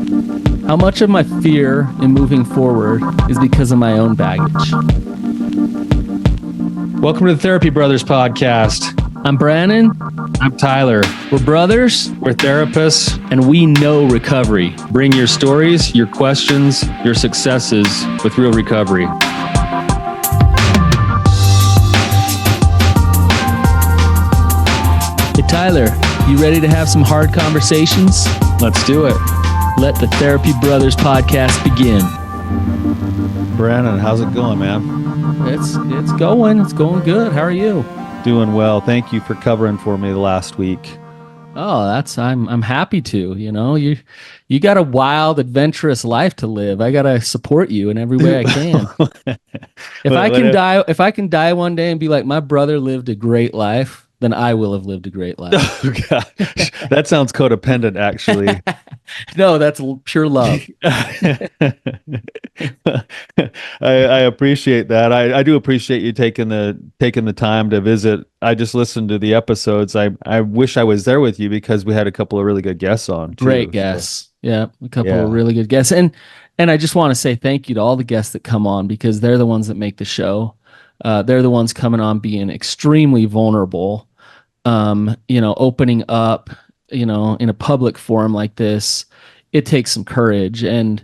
How much of my fear in moving forward is because of my own baggage? Welcome to the Therapy Brothers podcast. I'm Brannon. I'm Tyler. We're brothers. We're therapists. And we know recovery. Bring your stories, your questions, your successes with real recovery. Hey, Tyler, you ready to have some hard conversations? Let's do it. Let the Therapy Brothers podcast begin. Brannon, how's it going, man? It's going. It's going good. How are you? Doing well. Thank you for covering for me the last week. Oh, I'm happy to. You know, you got a wild, adventurous life to live. I gotta support you in every way I can. If I can die one day and be like, my brother lived a great life, then I will have lived a great life. Oh, gosh. That sounds codependent, actually. No, that's pure love. I appreciate that. I do appreciate you taking the time to visit. I just listened to the episodes. I wish I was there with you because we had a couple of really good guests on too. Great guests. So. Yeah, a couple of really good guests. And I just want to say thank you to all the guests that come on because they're the ones that make the show. They're the ones coming on being extremely vulnerable, opening up, in a public forum like this. It takes some courage. And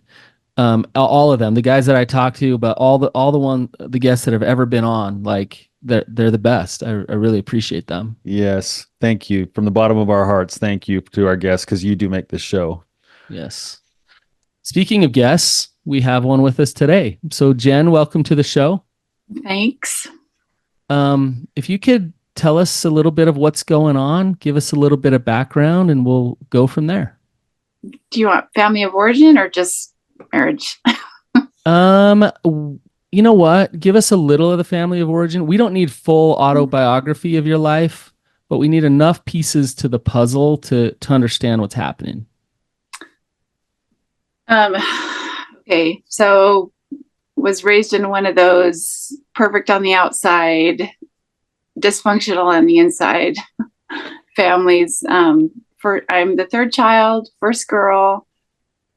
all of them, the guys that I talk to, but the guests that have ever been on, like they're the best. I really appreciate them. Yes. Thank you. From the bottom of our hearts, thank you to our guests because you do make this show. Yes. Speaking of guests, we have one with us today. So Jen, welcome to the show. Thanks. If you could tell us a little bit of what's going on, give us a little bit of background, and we'll go from there. Do you want family of origin or just marriage? You know what? Give us a little of the family of origin. We don't need full autobiography of your life, but we need enough pieces to the puzzle to understand what's happening. Okay, so was raised in one of those perfect on the outside, dysfunctional on the inside families. I'm the third child, first girl.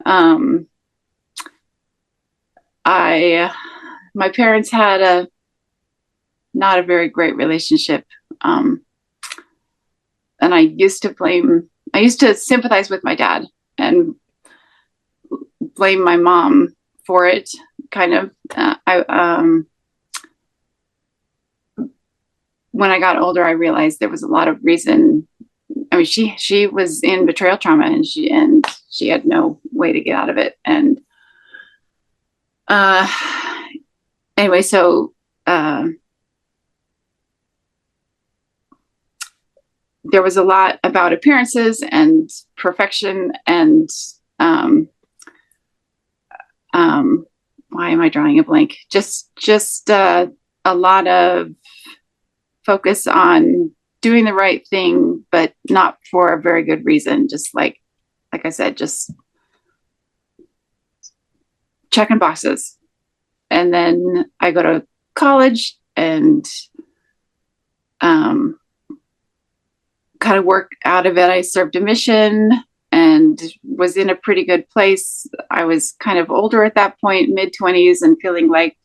My parents had not a very great relationship. And I used to sympathize with my dad and blame my mom for it. Kind of, when I got older, I realized there was a lot of reason. I mean, she was in betrayal trauma and she had no way to get out of it. And, anyway, so, there was a lot about appearances and perfection and, why am I drawing a blank? Just a lot of focus on doing the right thing, but not for a very good reason. Just like I said, just checking boxes. And then I go to college and kind of worked out of it. I served a mission and was in a pretty good place. I was kind of older at that point, mid-20s, and feeling like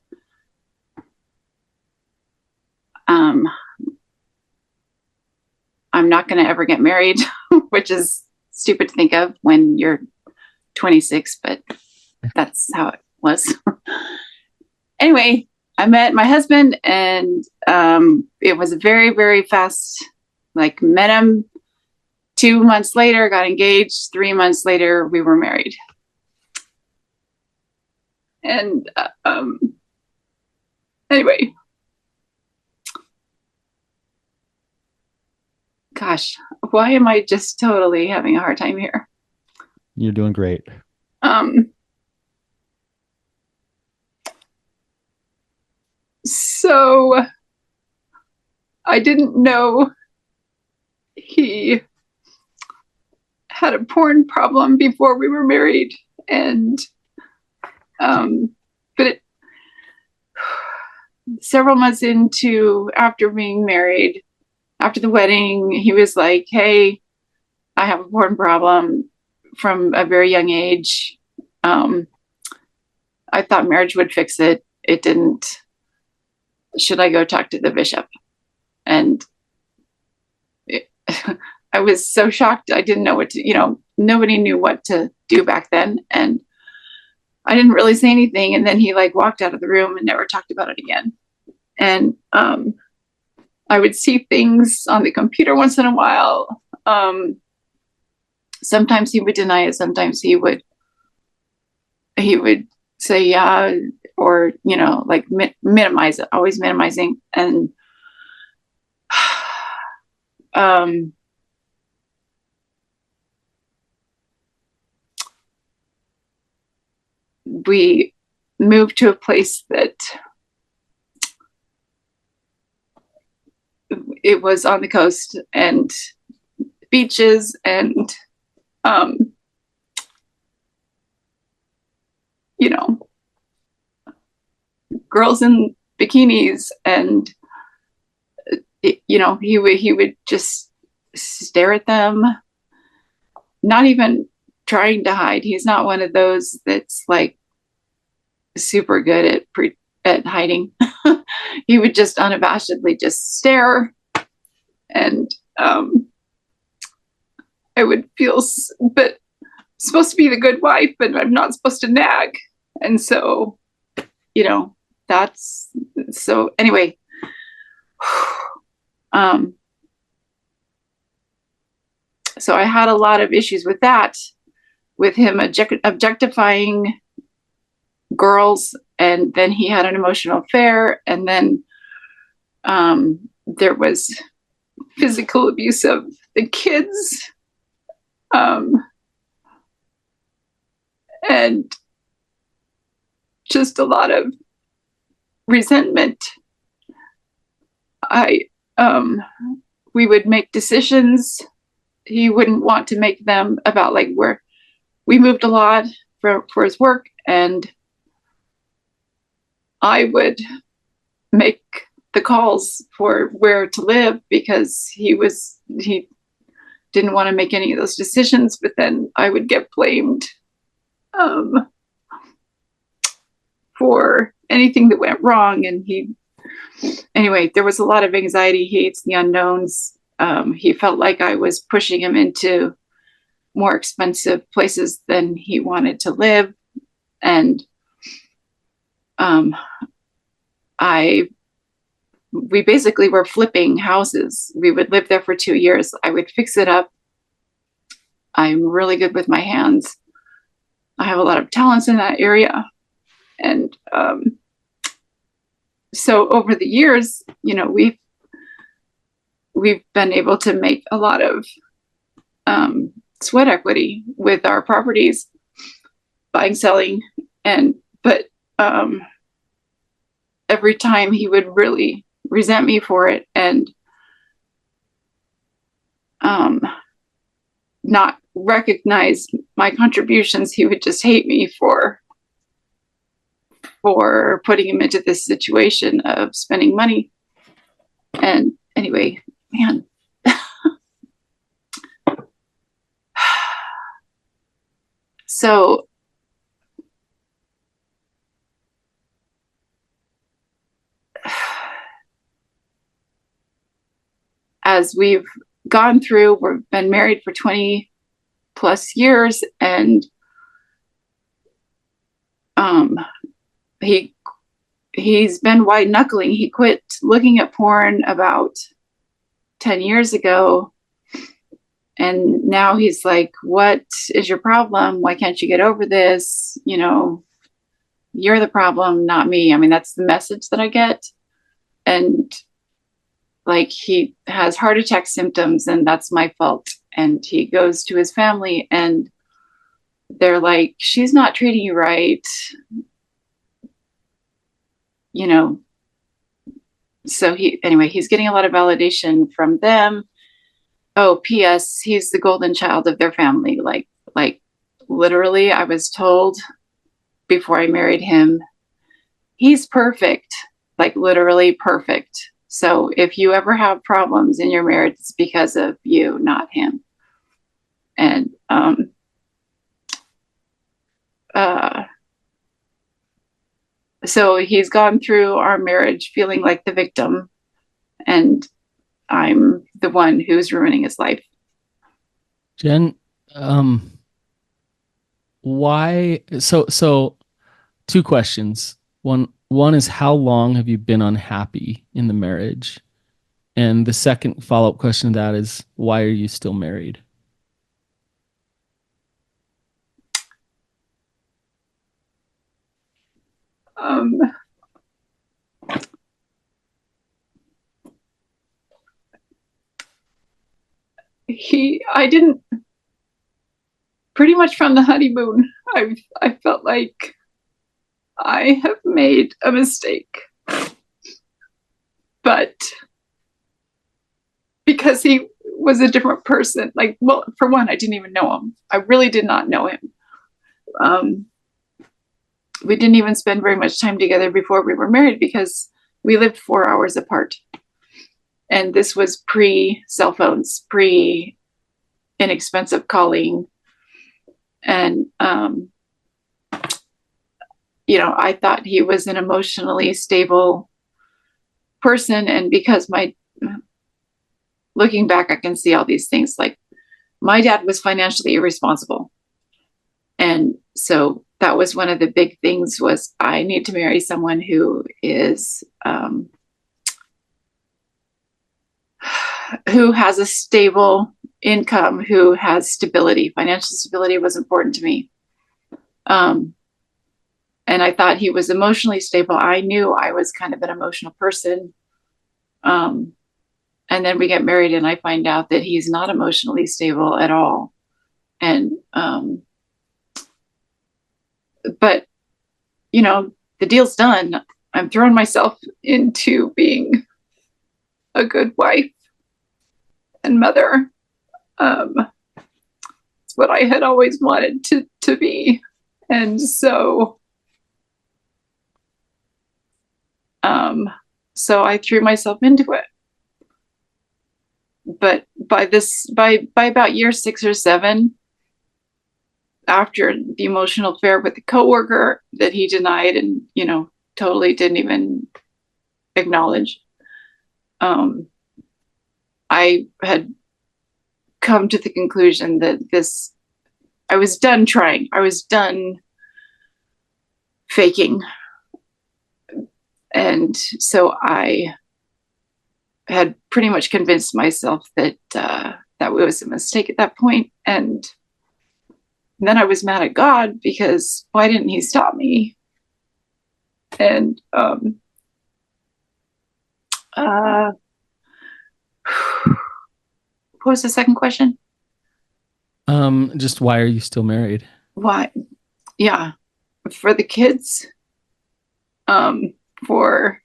I'm not going to ever get married, which is stupid to think of when you're 26, but that's how it was. Anyway, I met my husband and it was a very, very fast, met him. 2 months later, got engaged. 3 months later, we were married. And anyway, gosh, why am I just totally having a hard time here? You're doing great. So I didn't know he had a porn problem before we were married, and but several months after being married, after the wedding, he was like, "Hey, I have a porn problem. from a very young age. I thought marriage would fix it. It didn't. Should I go talk to the bishop? And I was so shocked. I didn't know what to, nobody knew what to do back then. And I didn't really say anything. And then he like walked out of the room and never talked about it again. And I would see things on the computer once in a while. Sometimes he would deny it. Sometimes he would say, yeah, or, like minimize it, always minimizing. And we moved to a place that it was on the coast and beaches and, girls in bikinis, and, he would just stare at them, not even trying to hide. He's not one of those that's like super good at hiding. He would just unabashedly just stare, and I would feel, but I'm supposed to be the good wife, and I'm not supposed to nag, and so that's so. Anyway, so I had a lot of issues with that, with him objectifying girls, and then he had an emotional affair, and then there was physical abuse of the kids, and just a lot of resentment. We would make decisions. He wouldn't want to make them about like where we moved a lot for his work, and I would make the calls for where to live because he didn't want to make any of those decisions, but then I would get blamed for anything that went wrong. And anyway, there was a lot of anxiety. He hates the unknowns. He felt like I was pushing him into more expensive places than he wanted to live. And we basically were flipping houses. We would live there for 2 years. I would fix it up. I'm really good with my hands. I have a lot of talents in that area. And so over the years, we've been able to make a lot of sweat equity with our properties, buying, selling, but every time he would really resent me for it and not recognize my contributions. He would just hate me for putting him into this situation of spending money. And anyway, man. So as we've gone through, we've been married for 20 plus years, and he's been white knuckling. He quit looking at porn about 10 years ago. And now he's like, what is your problem? Why can't you get over this? You're the problem, not me. I mean, that's the message that I get. And like, he has heart attack symptoms, and that's my fault. And he goes to his family, and they're like, she's not treating you right. So he's getting a lot of validation from them. Oh, P.S. he's the golden child of their family. Like literally, I was told before I married him, he's perfect, like literally perfect. So if you ever have problems in your marriage, it's because of you, not him. And So he's gone through our marriage feeling like the victim, and I'm the one who's ruining his life. Jen, why? So two questions. One is, how long have you been unhappy in the marriage? And the second follow-up question to that is, why are you still married? I didn't, pretty much from the honeymoon, I felt like I have made a mistake. But because he was a different person, like, well, for one, I didn't even know him. I really did not know him. We didn't even spend very much time together before we were married because we lived 4 hours apart. And this was pre-cell phones, pre-inexpensive calling. And, I thought he was an emotionally stable person. And because looking back, I can see all these things. Like, my dad was financially irresponsible. And so that was one of the big things, was I need to marry someone who is, who has a stable income, who has stability. Financial stability was important to me. And I thought he was emotionally stable. I knew I was kind of an emotional person. And then we get married and I find out that he's not emotionally stable at all. And, but, the deal's done. I'm throwing myself into being a good wife and mother. It's what I had always wanted to be. And so, so I threw myself into it. But by about year 6 or 7, after the emotional affair with the coworker that he denied and, totally didn't even acknowledge, I had come to the conclusion that I was done trying. I was done faking. And so I had pretty much convinced myself that that it was a mistake at that point. And then I was mad at God because why didn't he stop me? And what was the second question? Just, why are you still married? Why? Yeah, for the kids. For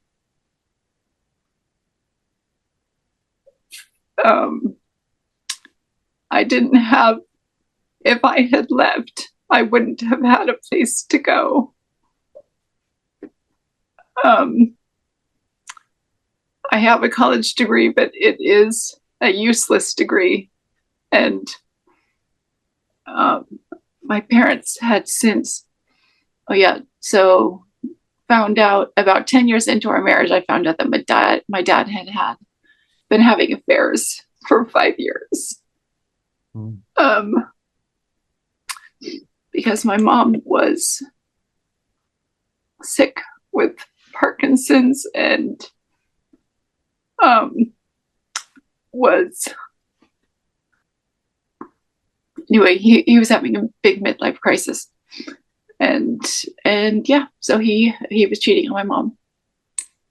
I didn't have, if I had left, I wouldn't have had a place to go. I have a college degree, but it is a useless degree. And my parents had since, so found out about 10 years into our marriage, I found out that my dad had been having affairs for 5 years. Because my mom was sick with Parkinson's and he was having a big midlife crisis. And yeah, so he was cheating on my mom.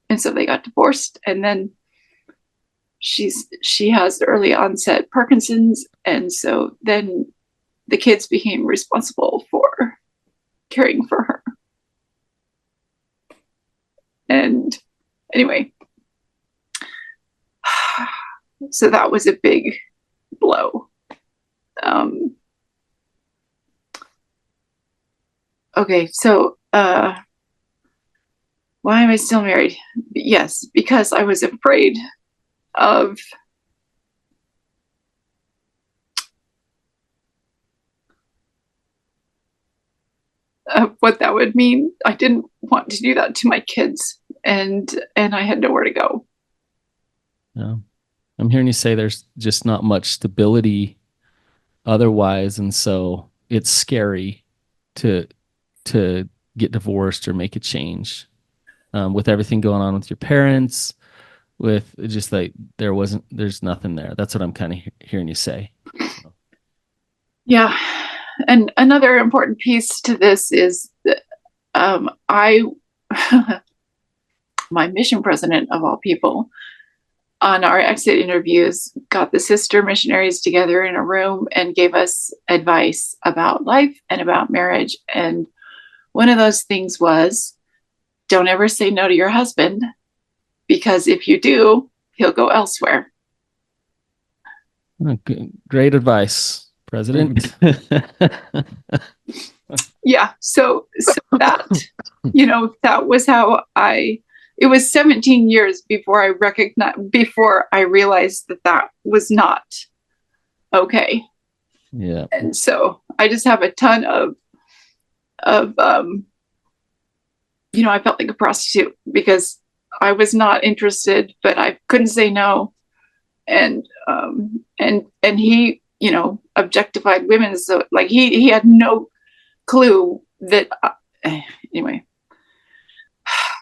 And so they got divorced, and then she has early onset Parkinson's, and so then the kids became responsible for caring for her. And anyway, so that was a big blow. Okay, so why am I still married? Yes, because I was afraid of of what that would mean. I didn't want to do that to my kids, and I had nowhere to go. Yeah. I'm hearing you say there's just not much stability otherwise, and so it's scary to get divorced or make a change. With everything going on with your parents, with just like there's nothing there. That's what I'm kind of hearing you say. So. Yeah. And another important piece to this is that I, my mission president of all people, on our exit interviews, got the sister missionaries together in a room and gave us advice about life and about marriage. And one of those things was, don't ever say no to your husband, because if you do, he'll go elsewhere. Great advice, President. Yeah. So that, that was how it was 17 years before I realized that was not okay. Yeah. And so I just have a ton of I felt like a prostitute because I was not interested, but I couldn't say no. And he, objectified women. So like he had no clue that, anyway,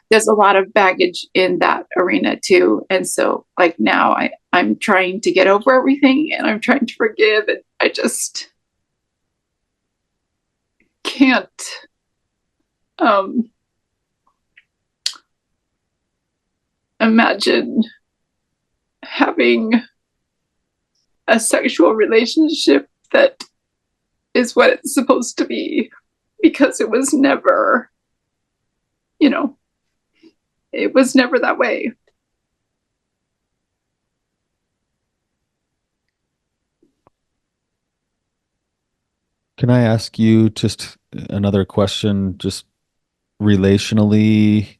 there's a lot of baggage in that arena too. And so like now I'm trying to get over everything, and I'm trying to forgive, and I just can't, imagine having a sexual relationship that is what it's supposed to be, because it was never, it was never that way. Can I ask you just another question, just relationally?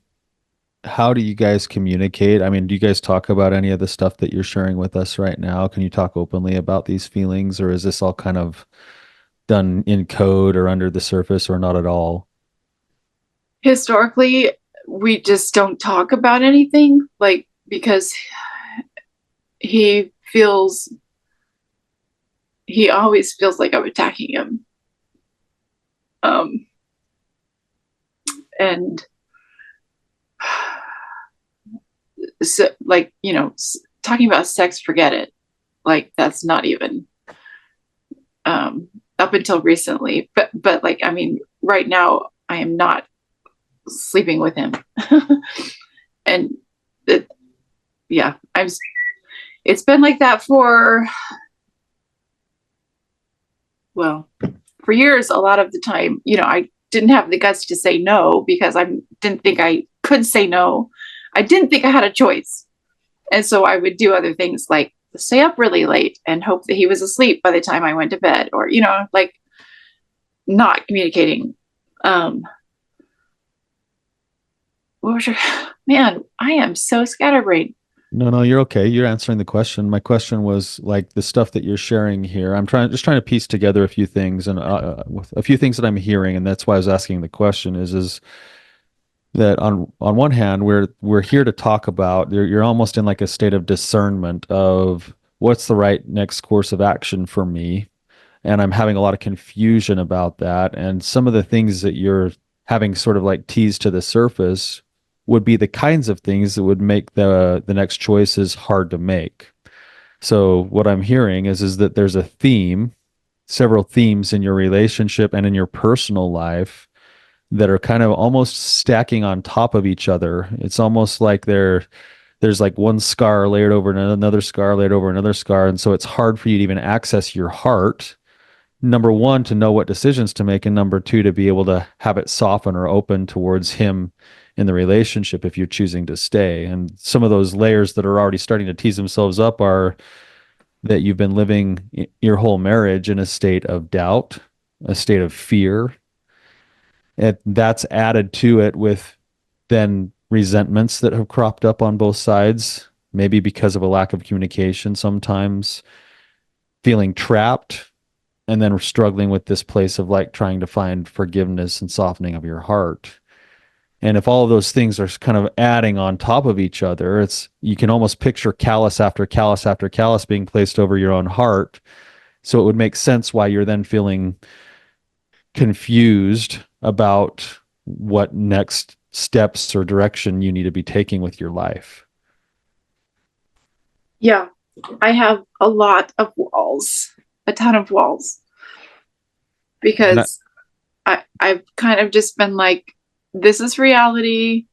How do you guys communicate? I mean, do you guys talk about any of the stuff that you're sharing with us right now? Can you talk openly about these feelings, or is this all kind of done in code or under the surface, or not at all? Historically, we just don't talk about anything, like, because he always feels like I'm attacking him. And so, like, talking about sex, forget it. Like, that's not even, up until recently. But like, I mean, right now I am not sleeping with him. And it's been like that for years. A lot of the time, I didn't have the guts to say no, because I didn't think I could say no. I didn't think I had a choice. And so I would do other things, like stay up really late and hope that he was asleep by the time I went to bed, or, like not communicating. What was your, man, I am so scatterbrained. No, you're okay. You're answering the question. My question was like the stuff that you're sharing here. I'm trying to piece together a few things, and with a few things that I'm hearing, and that's why I was asking the question. Is that on one hand, we're here to talk about. You're almost in like a state of discernment of what's the right next course of action for me, and I'm having a lot of confusion about that. And some of the things that you're having sort of like teased to the surface would be the kinds of things that would make the next choices hard to make. So what I'm hearing is that there's a theme, several themes in your relationship and in your personal life that are kind of almost stacking on top of each other. It's almost like there's like one scar layered over another scar layered over another scar. And so it's hard for you to even access your heart. Number one, to know what decisions to make, and number two, to be able to have it soften or open towards him in the relationship if you're choosing to stay. And some of those layers that are already starting to tease themselves up are that you've been living your whole marriage in a state of doubt, a state of fear. And that's added to it with then resentments that have cropped up on both sides, maybe because of a lack of communication, sometimes feeling trapped, and then struggling with this place of like trying to find forgiveness and softening of your heart. And if all of those things are kind of adding on top of each other, you can almost picture callus after callus after callus being placed over your own heart. So it would make sense why you're then feeling confused about what next steps or direction you need to be taking with your life. Yeah, I have a lot of walls, a ton of walls, because I've kind of just been like, this is reality.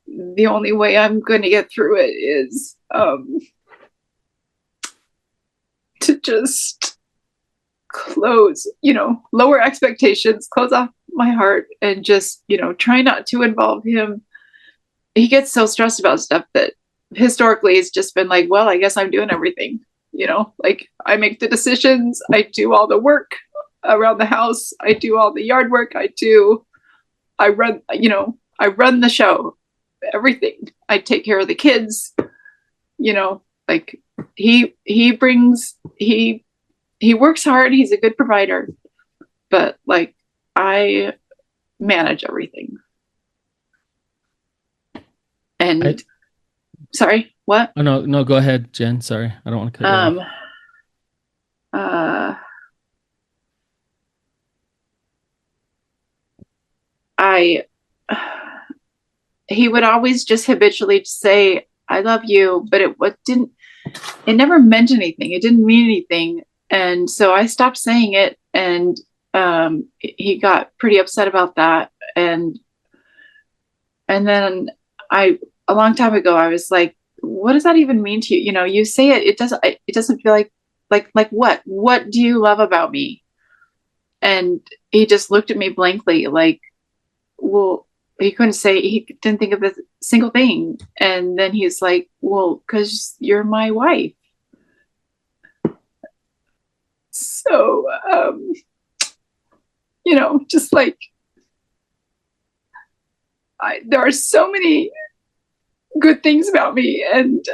The only way I'm going to get through it is to just close, lower expectations, close off my heart, and just, try not to involve him. He gets so stressed about stuff that historically it's just been like, well, I guess I'm doing everything, like I make the decisions, I do all the work around the house, I do all the yard work, I run the show, everything. I take care of the kids, like he works hard, he's a good provider, but like I manage everything. And sorry, what? Oh, no, go ahead, Jen. Sorry. I don't want to cut you off. He would always just habitually say, I love you, but it never meant anything. It didn't mean anything. And so I stopped saying it, and he got pretty upset about that. And then a long time ago, I was like, what does that even mean to you? You say it, it doesn't feel like what do you love about me? And he just looked at me blankly, like, well, he couldn't say, he didn't think of a single thing. And then he's like, well, because you're my wife. So, just like, there are so many good things about me, and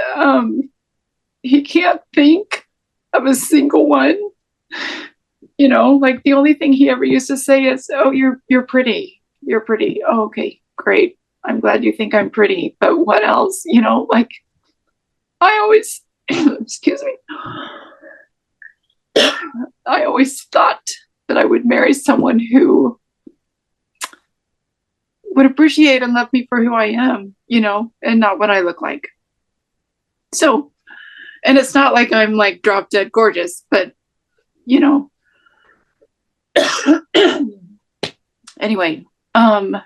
he can't think of a single one. Like the only thing he ever used to say is, oh, you're pretty. You're pretty. Oh, okay, great. I'm glad you think I'm pretty. But what else? Like I always, excuse me. I always thought that I would marry someone who would appreciate and love me for who I am, and not what I look like. So, and it's not like I'm like drop dead gorgeous, but anyway, and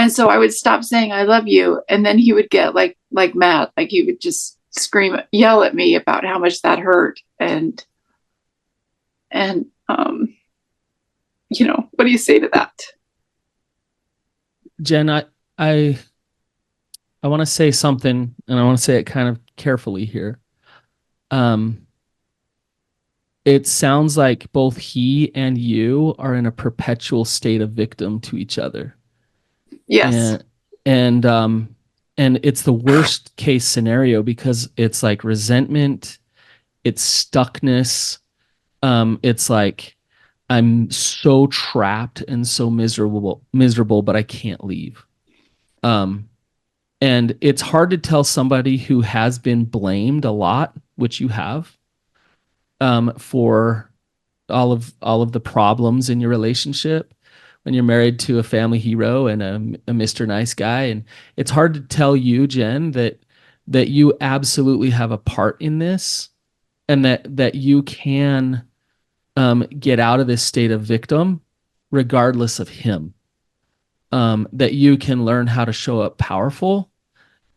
so I would stop saying I love you, and then he would get like mad, like he would just yell at me about how much that hurt, and what do you say to that? Jen, I want to say something, and I want to say it kind of carefully here. It sounds like both he and you are in a perpetual state of victim to each other. Yes. And it's the worst case scenario, because it's like resentment, it's stuckness. It's like, I'm so trapped and so miserable, but I can't leave. And it's hard to tell somebody who has been blamed a lot, which you have, for all of the problems in your relationship when you're married to a family hero and a Mr. Nice Guy. And it's hard to tell you, Jen, that you absolutely have a part in this, and that you can get out of this state of victim regardless of him. That you can learn how to show up powerful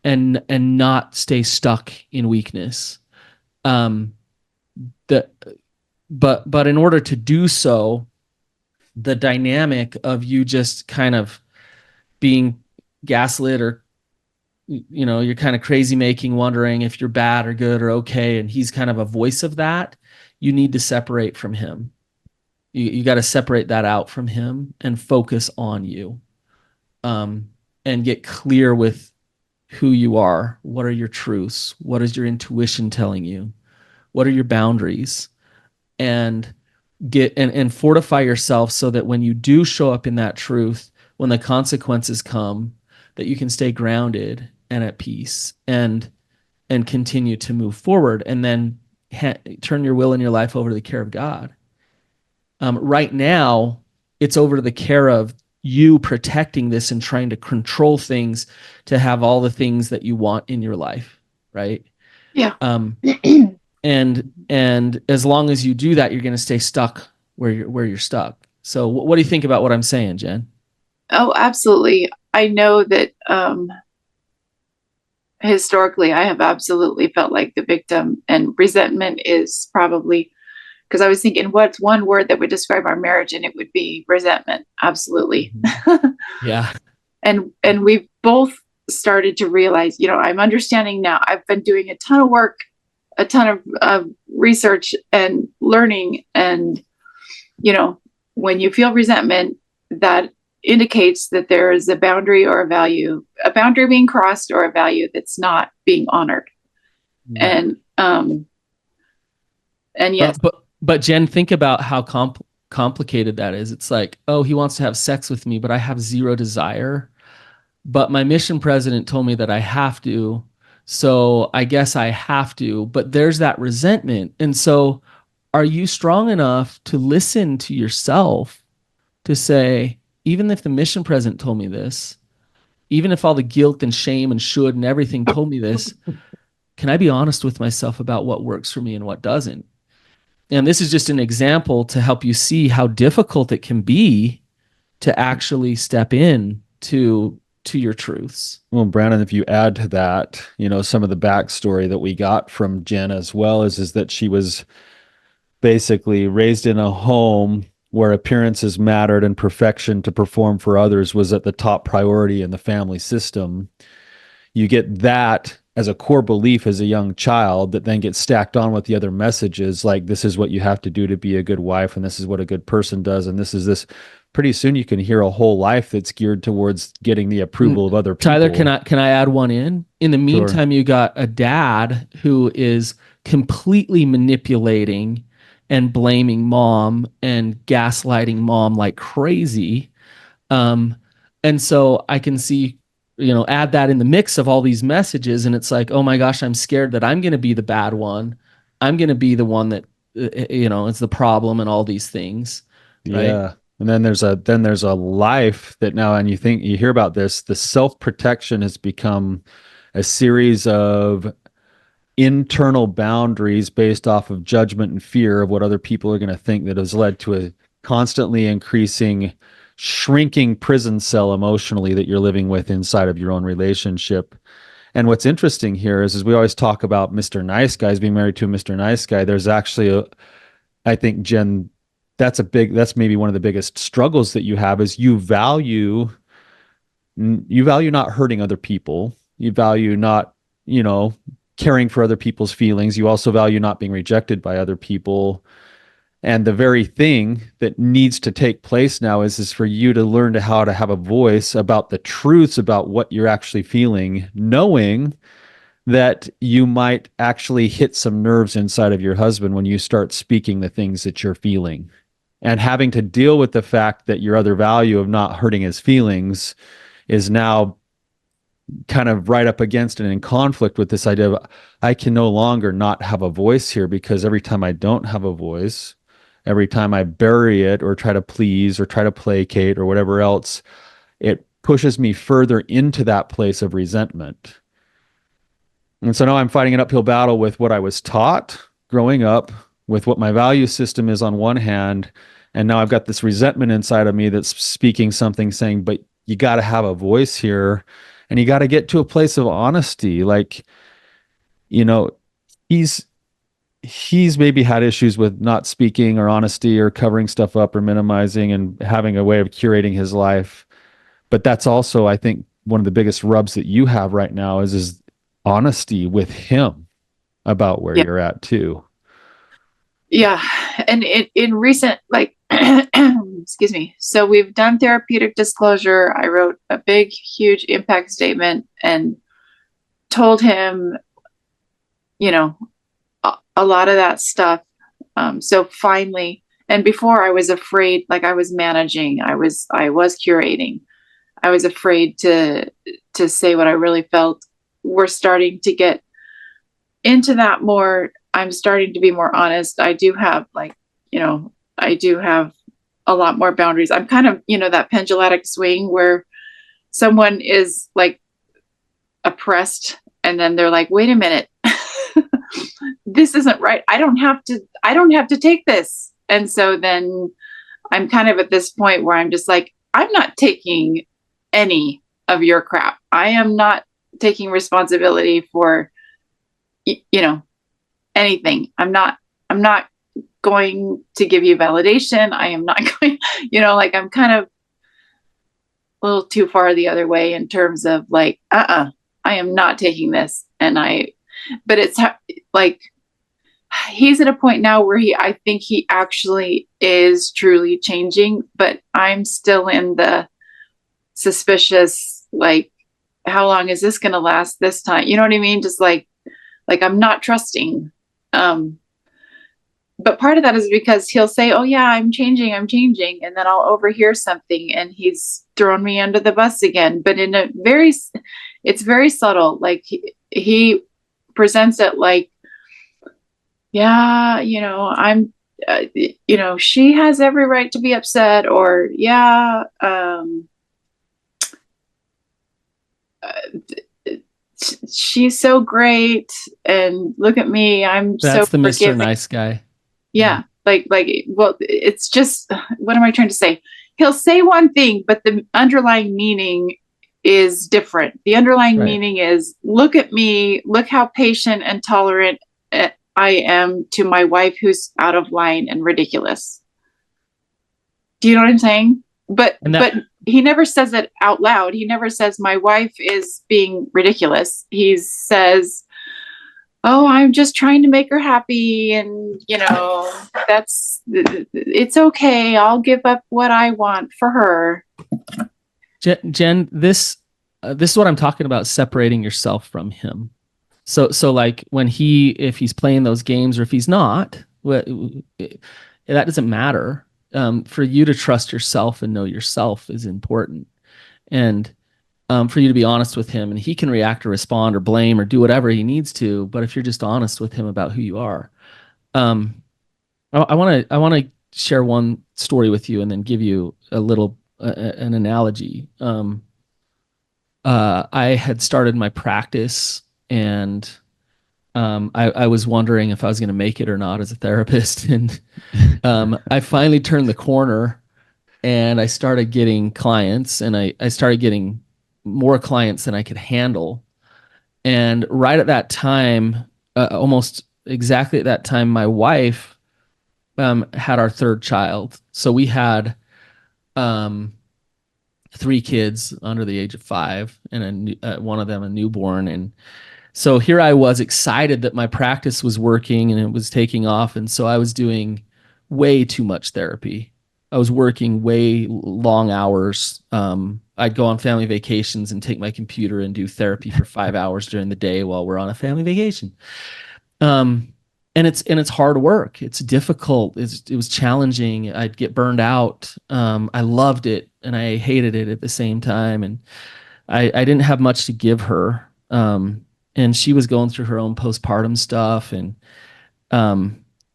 and not stay stuck in weakness. But in order to do so, the dynamic of you just kind of being gaslit, or you're kind of crazy making, wondering if you're bad or good or okay, and he's kind of a voice of that, you need to separate from him. You got to separate that out from him and focus on you, and get clear with who you are. What are your truths? What is your intuition telling you? What are your boundaries? and get and fortify yourself so that when you do show up in that truth, when the consequences come, that you can stay grounded and at peace and continue to move forward, and then turn your will and your life over to the care of God. Right now, it's over to the care of you protecting this and trying to control things to have all the things that you want in your life, right? Yeah. And as long as you do that, you're going to stay stuck where you're stuck. So what do you think about what I'm saying, Jen? Oh, absolutely. I know that historically, I have absolutely felt like the victim, and resentment is probably, because I was thinking, what's one word that would describe our marriage, and it would be resentment. Absolutely. Yeah. And we've both started to realize, I'm understanding now. I've been doing a ton of work, a ton of research and learning. And, when you feel resentment, that indicates that there is a boundary or a boundary being crossed, or a value that's not being honored. Yeah. And yes. But Jen, think about how complicated that is. It's like, oh, he wants to have sex with me, but I have zero desire. But my mission president told me that I have to, so I guess I have to. But there's that resentment. And so are you strong enough to listen to yourself to say, even if the mission president told me this, even if all the guilt and shame and should and everything told me this, can I be honest with myself about what works for me and what doesn't? And this is just an example to help you see how difficult it can be to actually step in to your truths. Well, Brannon, if you add to that, some of the backstory that we got from Jen as well is that she was basically raised in a home where appearances mattered and perfection to perform for others was at the top priority in the family system. You get that as a core belief as a young child that then gets stacked on with the other messages, like this is what you have to do to be a good wife, and this is what a good person does, and this is this. Pretty soon you can hear a whole life that's geared towards getting the approval of other people. Tyler, can I add one in? In the meantime, Sure. You got a dad who is completely manipulating and blaming mom and gaslighting mom like crazy. And so I can see, add that in the mix of all these messages, and it's like, oh my gosh, I'm scared that I'm going to be the bad one. I'm going to be the one that, it's the problem and all these things. Right? Yeah. And then there's a life that now, and you hear about this, the self-protection has become a series of internal boundaries based off of judgment and fear of what other people are going to think, that has led to a constantly increasing, shrinking prison cell emotionally that you're living with inside of your own relationship. And what's interesting here is we always talk about Mr. Nice Guys being married to a Mr. Nice Guy. There's actually I think, Jen, that's maybe one of the biggest struggles that you have is you value not hurting other people. You value not, caring for other people's feelings. You also value not being rejected by other people. And the very thing that needs to take place now is for you to learn how to have a voice about the truths about what you're actually feeling, knowing that you might actually hit some nerves inside of your husband when you start speaking the things that you're feeling, and having to deal with the fact that your other value of not hurting his feelings is now kind of right up against and in conflict with this idea of I can no longer not have a voice here, because every time I don't have a voice, every time I bury it or try to please or try to placate or whatever else, it pushes me further into that place of resentment. And so now I'm fighting an uphill battle with what I was taught growing up, with what my value system is on one hand, and now I've got this resentment inside of me that's speaking something, saying, but you got to have a voice here, and you got to get to a place of honesty. Like, he's maybe had issues with not speaking or honesty or covering stuff up or minimizing and having a way of curating his life. But that's also, I think, one of the biggest rubs that you have right now is honesty with him about where you're at too. Yeah. And in recent, excuse me. So we've done therapeutic disclosure. I wrote a big, huge impact statement and told him, a lot of that stuff So finally, and before I was afraid, like I was managing, I was curating. I was afraid to say what I really felt. We're starting to get into that more. I'm starting to be more honest. I do have I do have a lot more boundaries. I'm kind of, that pendulatic swing where someone is like oppressed and then they're like, wait a minute, this isn't right. I don't have to take this. And so then I'm kind of at this point where I'm just like, I'm not taking any of your crap. I am not taking responsibility for, anything. I'm not going to give you validation. I am not going, like I'm kind of a little too far the other way in terms of like, I am not taking this. But it's like, he's at a point now where I think he actually is truly changing, but I'm still in the suspicious, like, how long is this going to last this time? You know what I mean? Just like I'm not trusting. But part of that is because he'll say, oh yeah, I'm changing. And then I'll overhear something and he's thrown me under the bus again. But it's very subtle. Like he presents it like, yeah, I'm, she has every right to be upset, or yeah, she's so great, and look at me, That's so the Mr. forgiving. Nice Guy. Yeah, well, it's just, what am I trying to say? He'll say one thing, but the underlying meaning is different. The underlying meaning is, look at me, look how patient and tolerant I am to my wife who's out of line and ridiculous. Do you know what I'm saying? But he never says it out loud. He never says my wife is being ridiculous. He says, oh, I'm just trying to make her happy. And, it's okay. I'll give up what I want for her. Jen, this is what I'm talking about, separating yourself from him. So like if he's playing those games, or if he's not, that doesn't matter. For you to trust yourself and know yourself is important. And for you to be honest with him, and he can react or respond or blame or do whatever he needs to. But if you're just honest with him about who you are, I want to share one story with you and then give you a little, an analogy. I had started my practice, and I was wondering if I was going to make it or not as a therapist. And I finally turned the corner, and I started getting clients, and I started getting more clients than I could handle. And right at that time, almost exactly at that time, my wife had our third child. So we had 3 kids under the age of 5, and one of them a newborn. And so here I was, excited that my practice was working and it was taking off. And so I was doing way too much therapy. I was working way long hours. I'd go on family vacations and take my computer and do therapy for 5 hours during the day while we're on a family vacation. And it's hard work. It's difficult. It was challenging. I'd get burned out. I loved it and I hated it at the same time. And I didn't have much to give her. And she was going through her own postpartum stuff. And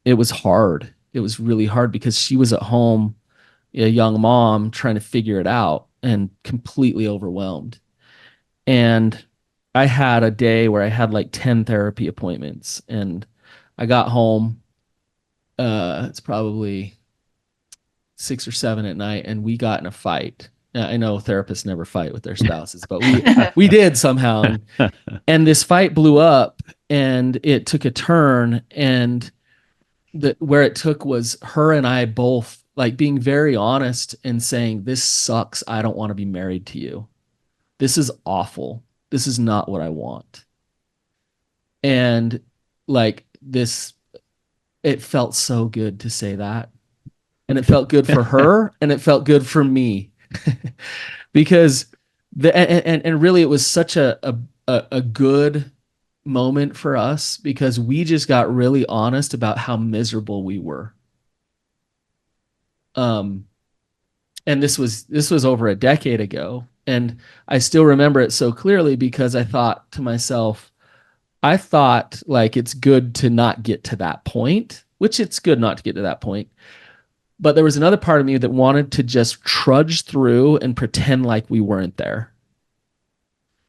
it was hard. It was really hard because she was at home, a young mom, trying to figure it out and completely overwhelmed. And I had a day where I had like 10 therapy appointments, and I got home. It's probably 6 or 7 at night, and we got in a fight. Now, I know therapists never fight with their spouses, but we did somehow. And this fight blew up, and it took a turn. And where it took was her and I both like being very honest and saying, this sucks. I don't want to be married to you. This is awful. This is not what I want. And like this, it felt so good to say that. And it felt good for her, and it felt good for me. Because and really it was such a good moment for us because we just got really honest about how miserable we were. And this was over a decade ago, and I still remember it so clearly because I thought to myself, I thought like it's good to not get to that point, which it's good not to get to that point. But there was another part of me that wanted to just trudge through and pretend like we weren't there.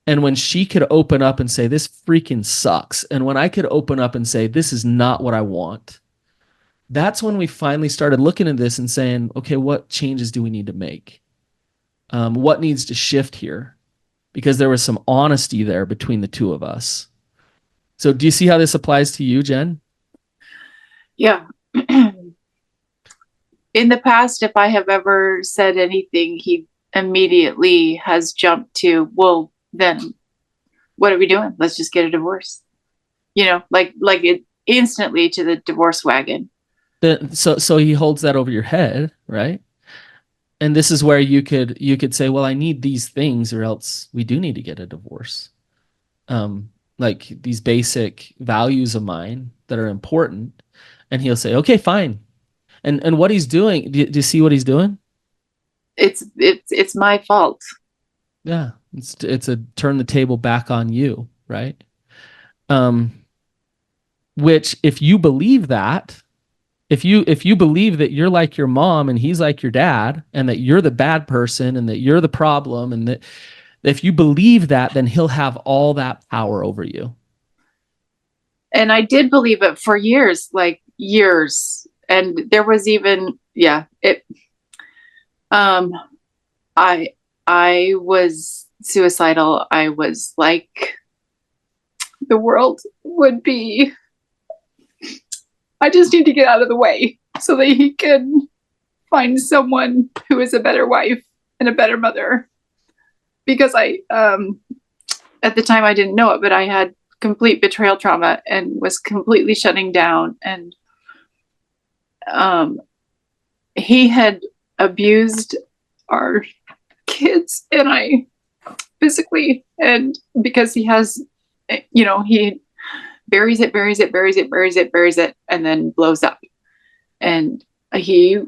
And when she could open up and say, this freaking sucks, and when I could open up and say, this is not what I want, that's when we finally started looking at this and saying, okay, what changes do we need to make? What needs to shift here? Because there was some honesty there between the two of us. So do you see how this applies to you, Jen? Yeah. In the past, if I have ever said anything, he immediately has jumped to, well, then what are we doing? Let's just get a divorce. Like it instantly to the divorce wagon. So he holds that over your head, right? And this is where you could say, well, I need these things or else we do need to get a divorce. Like these basic values of mine that are important. And he'll say, okay, fine. And what he's doing, do you see what he's doing? It's my fault. Yeah. It's a turn the table back on you, right? Which if you believe that, if you believe that you're like your mom and he's like your dad and that you're the bad person and that you're the problem and that if you believe that, then he'll have all that power over you. And I did believe it for years, like years. And there was even, I was suicidal. I was like, the world would be, I just need to get out of the way so that he can find someone who is a better wife and a better mother. Because at the time I didn't know it, but I had complete betrayal trauma and was completely shutting down. And he had abused our kids and I physically, and because he has, he buries it, and then blows up. And he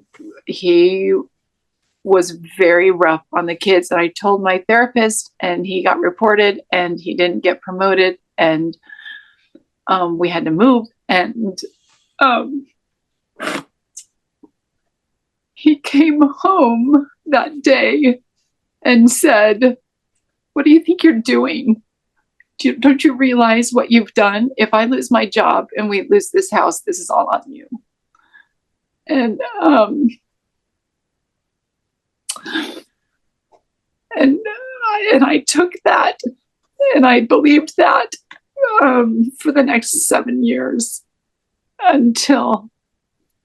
was very rough on the kids. And I told my therapist and he got reported and he didn't get promoted. And we had to move. And he came home that day and said, what do you think you're doing? Don't you realize what you've done? If I lose my job and we lose this house, this is all on you. And I took that and I believed that for the next 7 years until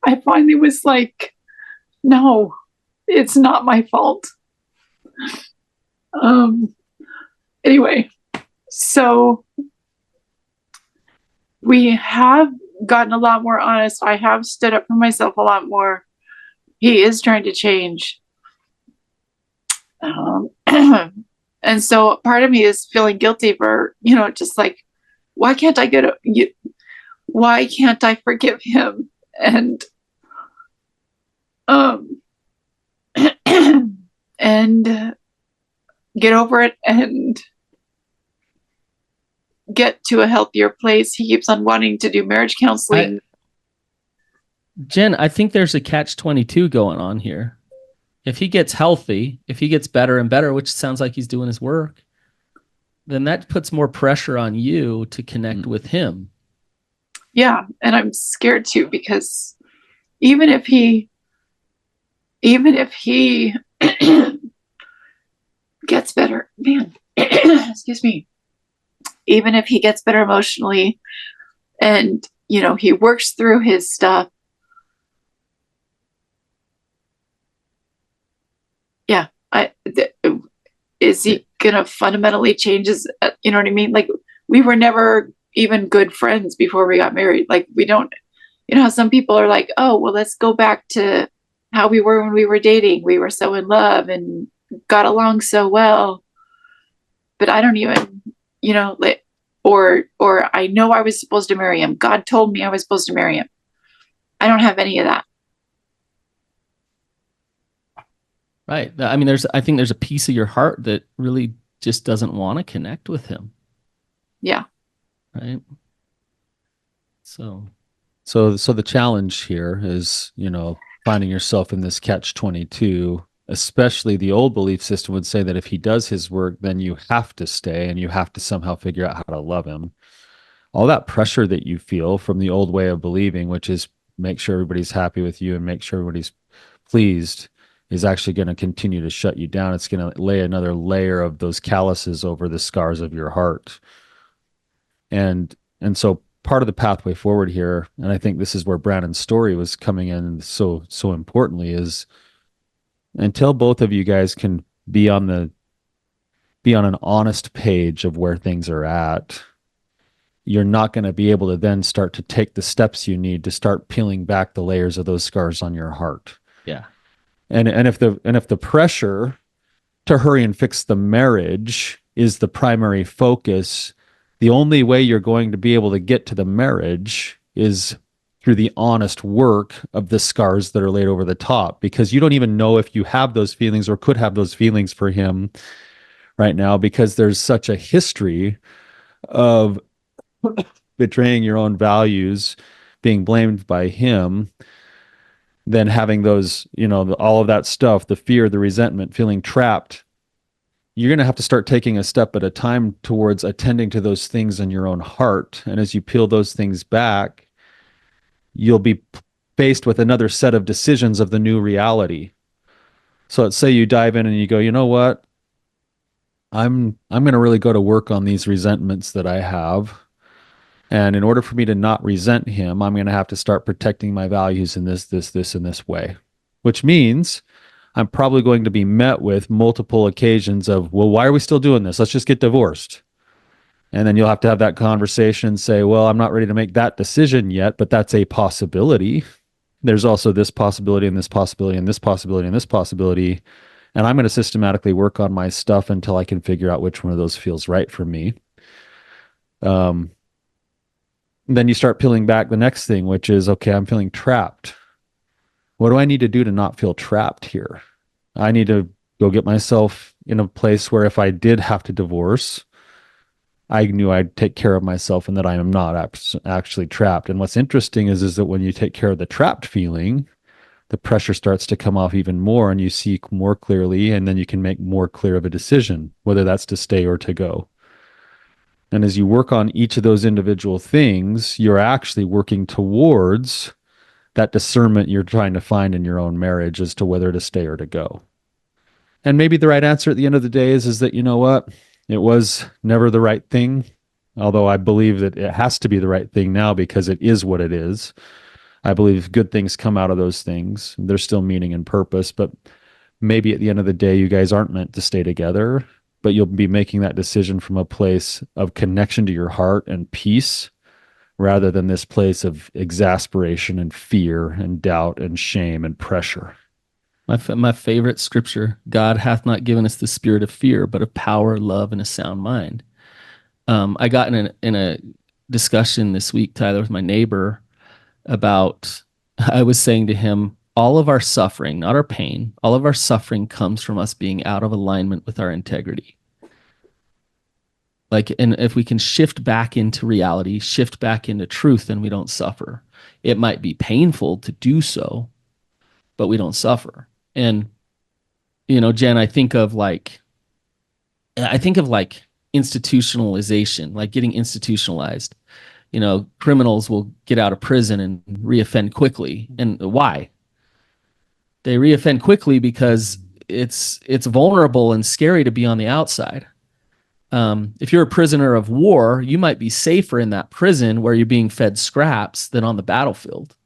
I finally was like, no, it's not my fault. Anyway, so we have gotten a lot more honest. I have stood up for myself a lot more. He is trying to change. And so part of me is feeling guilty for, just like, why can't I why can't I forgive him? And, and get over it and get to a healthier place. He keeps on wanting to do marriage counseling. Jen, I think there's a catch-22 going on here. If he gets healthy, if he gets better and better, which sounds like he's doing his work, then that puts more pressure on you to connect with him. Yeah, and I'm scared too, because even if he gets better, excuse me, even if he gets better emotionally and, he works through his stuff, is he gonna fundamentally change his, you know what I mean? Like, we were never even good friends before we got married. Like, we don't, how some people are like, oh, well, let's go back to how we were when we were dating. We were so in love and got along so well. But I don't even, or I know I was supposed to marry him. God told me I was supposed to marry him. I don't have any of that. Right. I mean, I think there's a piece of your heart that really just doesn't want to connect with him. Yeah. Right. So the challenge here is, finding yourself in this catch-22, especially the old belief system would say that if he does his work, then you have to stay and you have to somehow figure out how to love him. All that pressure that you feel from the old way of believing, which is make sure everybody's happy with you and make sure everybody's pleased, is actually going to continue to shut you down. It's going to lay another layer of those calluses over the scars of your heart. And so part of the pathway forward here, and I think this is where Brannon's story was coming in so importantly, is until both of you guys can be on an honest page of where things are at, you're not going to be able to then start to take the steps you need to start peeling back the layers of those scars on your heart. Yeah. And if the pressure to hurry and fix the marriage is the primary focus, the only way you're going to be able to get to the marriage is through the honest work of the scars that are laid over the top, because you don't even know if you have those feelings or could have those feelings for him right now, because there's such a history of betraying your own values, being blamed by him, then having those, all of that stuff, the fear, the resentment, feeling trapped. You're going to have to start taking a step at a time towards attending to those things in your own heart. And as you peel those things back, you'll be faced with another set of decisions of the new reality. So let's say you dive in and you go, you know what? I'm going to really go to work on these resentments that I have. And in order for me to not resent him, I'm going to have to start protecting my values in this, and this way, which means I'm probably going to be met with multiple occasions of, well, why are we still doing this? Let's just get divorced. And then you'll have to have that conversation and say, well, I'm not ready to make that decision yet, but that's a possibility. There's also this possibility and this possibility and this possibility and this possibility. And I'm going to systematically work on my stuff until I can figure out which one of those feels right for me. Then you start peeling back the next thing, which is, okay, I'm feeling trapped. What do I need to do to not feel trapped here? I need to go get myself in a place where if I did have to divorce, I knew I'd take care of myself and that I am not actually trapped. And what's interesting is that when you take care of the trapped feeling, the pressure starts to come off even more and you see more clearly, and then you can make more clear of a decision, whether that's to stay or to go. And as you work on each of those individual things, you're actually working towards that discernment you're trying to find in your own marriage as to whether to stay or to go. And maybe the right answer at the end of the day is that, you know what? It was never the right thing, although I believe that it has to be the right thing now because it is what it is. I believe good things come out of those things. There's still meaning and purpose, but maybe at the end of the day, you guys aren't meant to stay together, but you'll be making that decision from a place of connection to your heart and peace rather than this place of exasperation and fear and doubt and shame and pressure. My favorite scripture, God hath not given us the spirit of fear, but of power, love, and a sound mind. I got in a discussion this week, Tyler, with my neighbor about, I was saying to him, all of our suffering, not our pain, all of our suffering comes from us being out of alignment with our integrity. And if we can shift back into reality, shift back into truth, then we don't suffer. It might be painful to do so, but we don't suffer. And, Jen, I think of institutionalization, like getting institutionalized. Criminals will get out of prison and reoffend quickly. And why? They reoffend quickly because it's vulnerable and scary to be on the outside. If you're a prisoner of war, you might be safer in that prison where you're being fed scraps than on the battlefield.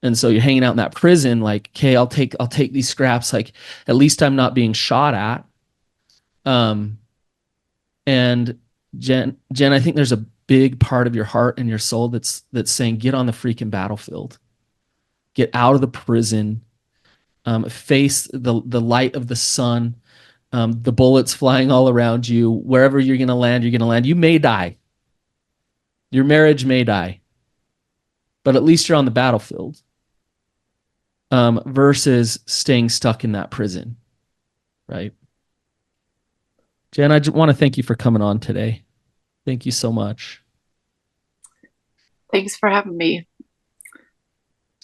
And so you're hanging out in that prison, like, okay, I'll take these scraps. Like, at least I'm not being shot at. And Jen, I think there's a big part of your heart and your soul that's saying, get on the freaking battlefield, get out of the prison, face the light of the sun, The bullets flying all around you. Wherever you're going to land, you're going to land. You may die. Your marriage may die, but at least you're on the battlefield. Versus staying stuck in that prison, right? Jen, I just want to thank you for coming on today. Thank you so much. Thanks for having me.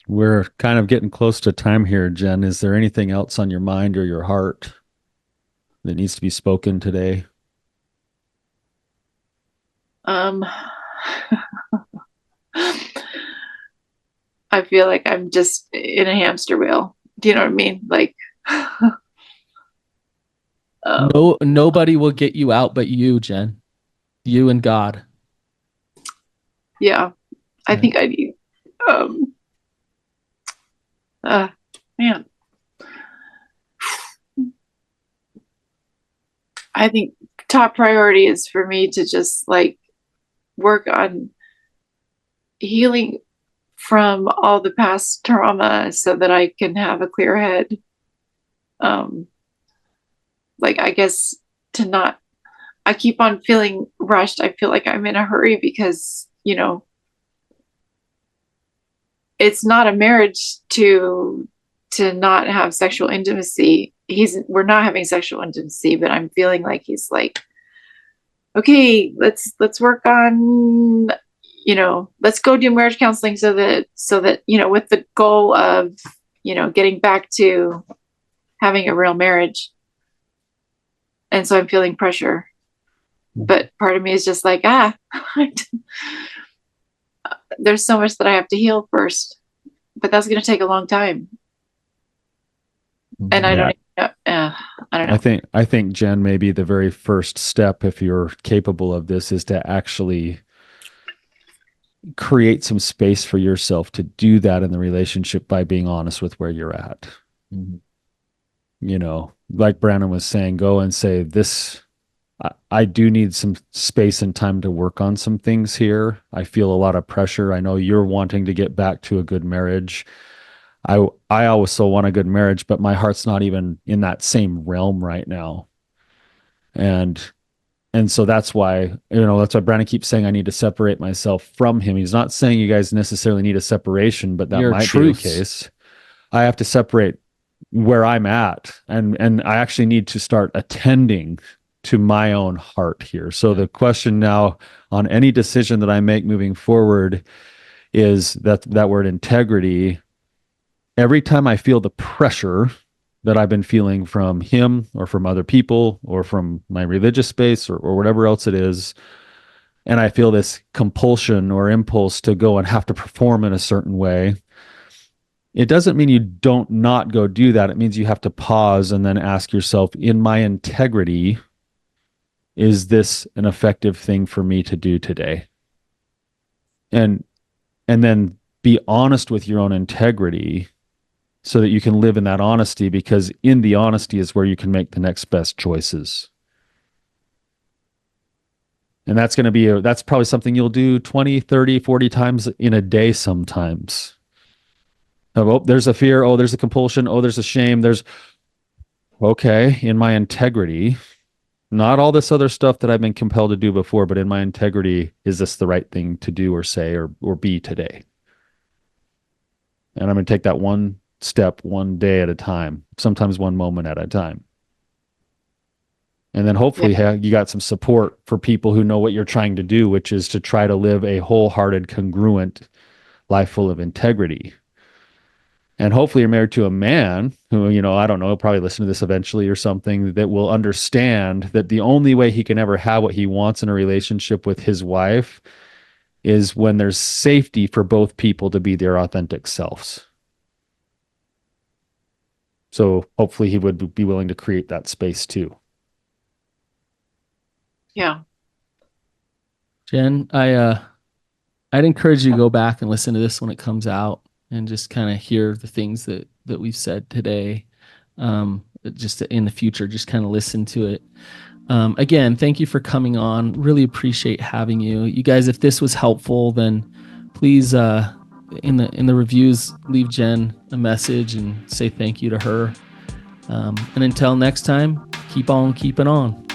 We're kind of getting close to time here, Jen. Is there anything else on your mind or your heart that needs to be spoken today? I feel like I'm just in a hamster wheel. Do you know what I mean? Like, nobody will get you out but you, Jen. You and God. Yeah, I think I need. Man, I think top priority is for me to just like work on healing from all the past trauma so that I can have a clear head. Like, I guess I keep on feeling rushed. I feel like I'm in a hurry because, it's not a marriage to not have sexual intimacy. We're not having sexual intimacy, but I'm feeling like he's like, okay, let's work on, let's go do marriage counseling so that, with the goal of, getting back to having a real marriage. And so I'm feeling pressure, but part of me is just like, there's so much that I have to heal first, but that's going to take a long time. And I don't know. I think Jen, maybe the very first step, if you're capable of this, is to actually create some space for yourself to do that in the relationship by being honest with where you're at. Mm-hmm. Like Brannon was saying, go and say this. I do need some space and time to work on some things here. I feel a lot of pressure. I know you're wanting to get back to a good marriage. I also want a good marriage, but my heart's not even in that same realm right now. And so that's why Brannon keeps saying I need to separate myself from him. He's not saying you guys necessarily need a separation, but that might be the case. I have to separate where I'm at, and I actually need to start attending to my own heart here. So the question now on any decision that I make moving forward is that word integrity. Every time I feel the pressure that I've been feeling from him or from other people or from my religious space or whatever else it is, and I feel this compulsion or impulse to go and have to perform in a certain way, it doesn't mean you don't not go do that. It means you have to pause and then ask yourself, in my integrity, is this an effective thing for me to do today? And then be honest with your own integrity so that you can live in that honesty, because in the honesty is where you can make the next best choices. And that's that's probably something you'll do 20, 30, 40 times in a day sometimes. Oh, there's a fear. Oh, there's a compulsion. Oh, there's a shame. Okay, in my integrity, not all this other stuff that I've been compelled to do before, but in my integrity, is this the right thing to do or say or be today? And I'm going to take that one step, one day at a time, sometimes one moment at a time. And then hopefully you got some support for people who know what you're trying to do, which is to try to live a wholehearted, congruent life full of integrity. And hopefully you're married to a man who, I don't know, he'll probably listen to this eventually or something, that will understand that the only way he can ever have what he wants in a relationship with his wife is when there's safety for both people to be their authentic selves. So hopefully he would be willing to create that space too. Yeah. Jen, I'd encourage you to go back and listen to this when it comes out and just kind of hear the things that we've said today. Just in the future, just kind of listen to it. Again, thank you for coming on. Really appreciate having you. You guys, if this was helpful, then please, in the reviews, leave Jen a message and say thank you to her. And until next time, keep on keeping on.